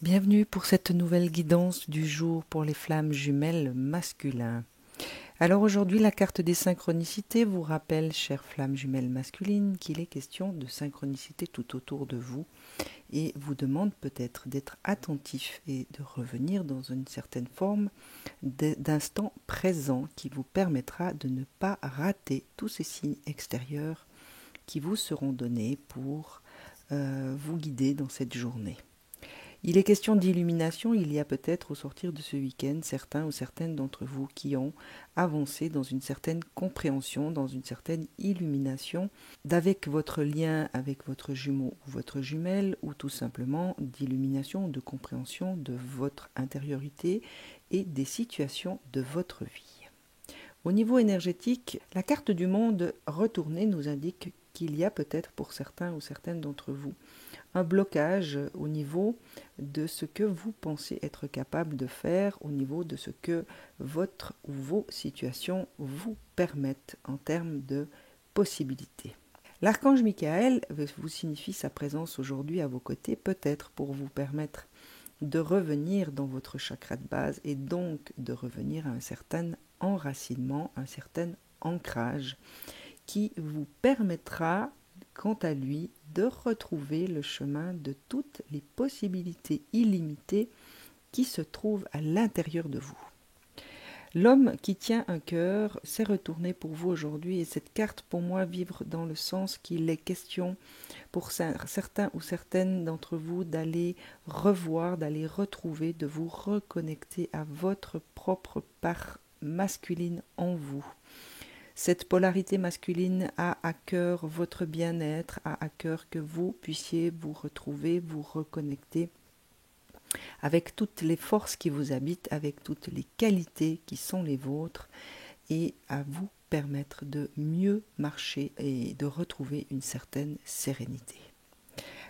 Bienvenue pour cette nouvelle guidance du jour pour les flammes jumelles masculins. Alors aujourd'hui, la carte des synchronicités vous rappelle, chères flammes jumelles masculines, qu'il est question de synchronicité tout autour de vous et vous demande peut-être d'être attentif et de revenir dans une certaine forme d'instant présent qui vous permettra de ne pas rater tous ces signes extérieurs qui vous seront donnés pour vous guider dans cette journée. Il est question d'illumination, il y a peut-être au sortir de ce week-end certains ou certaines d'entre vous qui ont avancé dans une certaine compréhension, dans une certaine illumination d'avec votre lien avec votre jumeau ou votre jumelle, ou tout simplement d'illumination, de compréhension de votre intériorité et des situations de votre vie. Au niveau énergétique, la carte du monde retournée nous indique qu'il y a peut-être pour certains ou certaines d'entre vous un blocage au niveau de ce que vous pensez être capable de faire, au niveau de ce que votre ou vos situations vous permettent en termes de possibilités. L'archange Michael vous signifie sa présence aujourd'hui à vos côtés, peut-être pour vous permettre de revenir dans votre chakra de base et donc de revenir à un certain enracinement, un certain ancrage qui vous permettra quant à lui de retrouver le chemin de toutes les possibilités illimitées qui se trouvent à l'intérieur de vous. L'homme qui tient un cœur s'est retourné pour vous aujourd'hui et cette carte pour moi vibre dans le sens qu'il est question pour certains ou certaines d'entre vous d'aller revoir, d'aller retrouver, de vous reconnecter à votre propre part masculine en vous. Cette polarité masculine a à cœur votre bien-être, a à cœur que vous puissiez vous retrouver, vous reconnecter avec toutes les forces qui vous habitent, avec toutes les qualités qui sont les vôtres et à vous permettre de mieux marcher et de retrouver une certaine sérénité.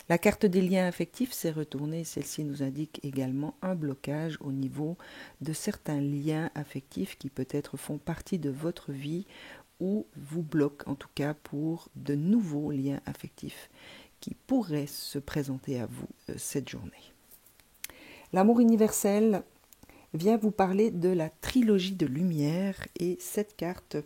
La carte des liens affectifs s'est retournée, celle-ci nous indique également un blocage au niveau de certains liens affectifs qui peut-être font partie de votre vie ou vous bloquent en tout cas pour de nouveaux liens affectifs qui pourraient se présenter à vous cette journée. L'amour universel vient vous parler de la trilogie de lumière et cette carte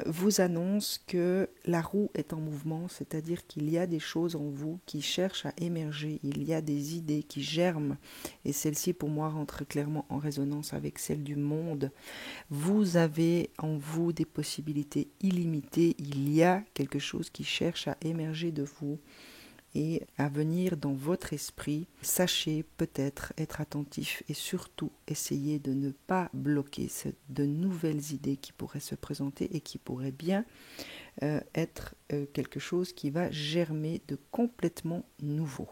vous annonce que la roue est en mouvement, c'est-à-dire qu'il y a des choses en vous qui cherchent à émerger, il y a des idées qui germent, et celle-ci pour moi rentre clairement en résonance avec celle du monde. Vous avez en vous des possibilités illimitées, il y a quelque chose qui cherche à émerger de vous et à venir dans votre esprit. Sachez peut-être être attentif et surtout essayer de ne pas bloquer de nouvelles idées qui pourraient se présenter et qui pourraient bien être quelque chose qui va germer de complètement nouveau.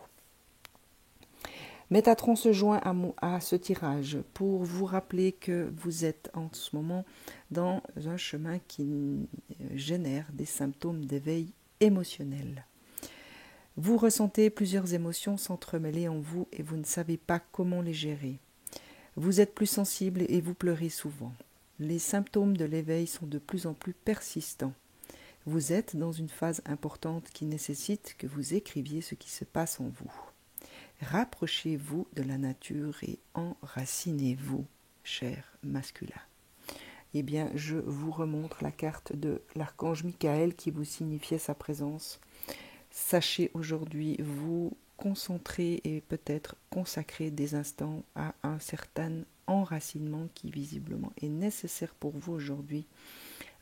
Métatron se joint à ce tirage pour vous rappeler que vous êtes en ce moment dans un chemin qui génère des symptômes d'éveil émotionnel. Vous ressentez plusieurs émotions s'entremêler en vous et vous ne savez pas comment les gérer. Vous êtes plus sensible et vous pleurez souvent. Les symptômes de l'éveil sont de plus en plus persistants. Vous êtes dans une phase importante qui nécessite que vous écriviez ce qui se passe en vous. Rapprochez-vous de la nature et enracinez-vous, cher masculin. Eh bien, je vous remontre la carte de l'archange Michael qui vous signifiait sa présence. Sachez aujourd'hui vous concentrer et peut-être consacrer des instants à un certain enracinement qui visiblement est nécessaire pour vous aujourd'hui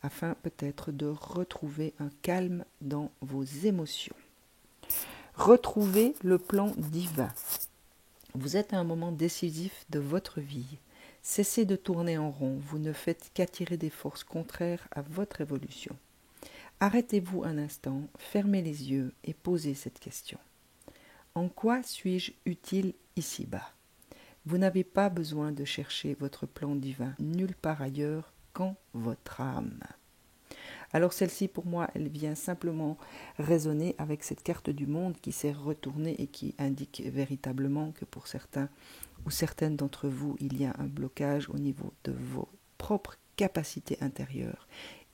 afin peut-être de retrouver un calme dans vos émotions. Retrouvez le plan divin. Vous êtes à un moment décisif de votre vie. Cessez de tourner en rond, vous ne faites qu'attirer des forces contraires à votre évolution. Arrêtez-vous un instant, fermez les yeux et posez cette question. En quoi suis-je utile ici-bas ? Vous n'avez pas besoin de chercher votre plan divin nulle part ailleurs qu'en votre âme. Alors celle-ci, pour moi, elle vient simplement résonner avec cette carte du monde qui s'est retournée et qui indique véritablement que pour certains ou certaines d'entre vous, il y a un blocage au niveau de vos propres capacités intérieures.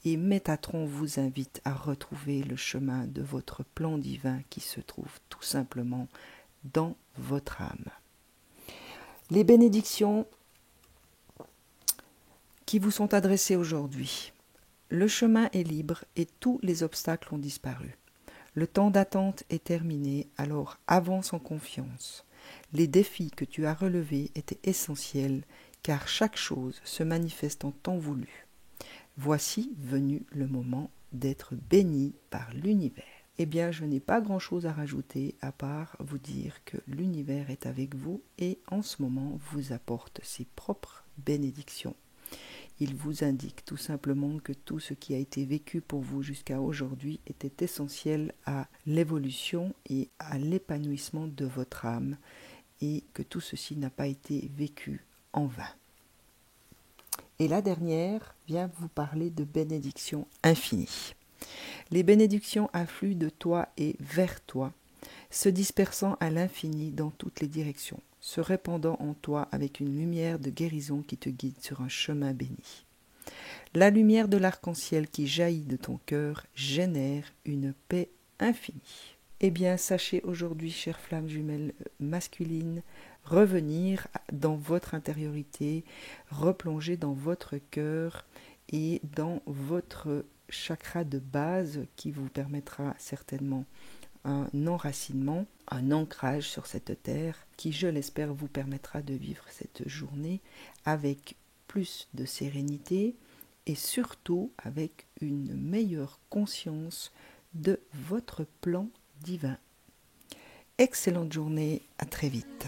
Et Métatron vous invite à retrouver le chemin de votre plan divin qui se trouve tout simplement dans votre âme. Les bénédictions qui vous sont adressées aujourd'hui. Le chemin est libre et tous les obstacles ont disparu. Le temps d'attente est terminé, alors avance en confiance. Les défis que tu as relevés étaient essentiels, car chaque chose se manifeste en temps voulu. Voici venu le moment d'être béni par l'univers. Eh bien, je n'ai pas grand-chose à rajouter à part vous dire que l'univers est avec vous et en ce moment vous apporte ses propres bénédictions. Il vous indique tout simplement que tout ce qui a été vécu pour vous jusqu'à aujourd'hui était essentiel à l'évolution et à l'épanouissement de votre âme et que tout ceci n'a pas été vécu en vain. Et la dernière vient vous parler de bénédictions infinies. Les bénédictions affluent de toi et vers toi, se dispersant à l'infini dans toutes les directions, se répandant en toi avec une lumière de guérison qui te guide sur un chemin béni. La lumière de l'arc-en-ciel qui jaillit de ton cœur génère une paix infinie. Eh bien, sachez aujourd'hui, chères flammes jumelles masculines, revenir dans votre intériorité, replonger dans votre cœur et dans votre chakra de base qui vous permettra certainement un enracinement, un ancrage sur cette terre qui, je l'espère, vous permettra de vivre cette journée avec plus de sérénité et surtout avec une meilleure conscience de votre plan divin. Excellente journée, à très vite.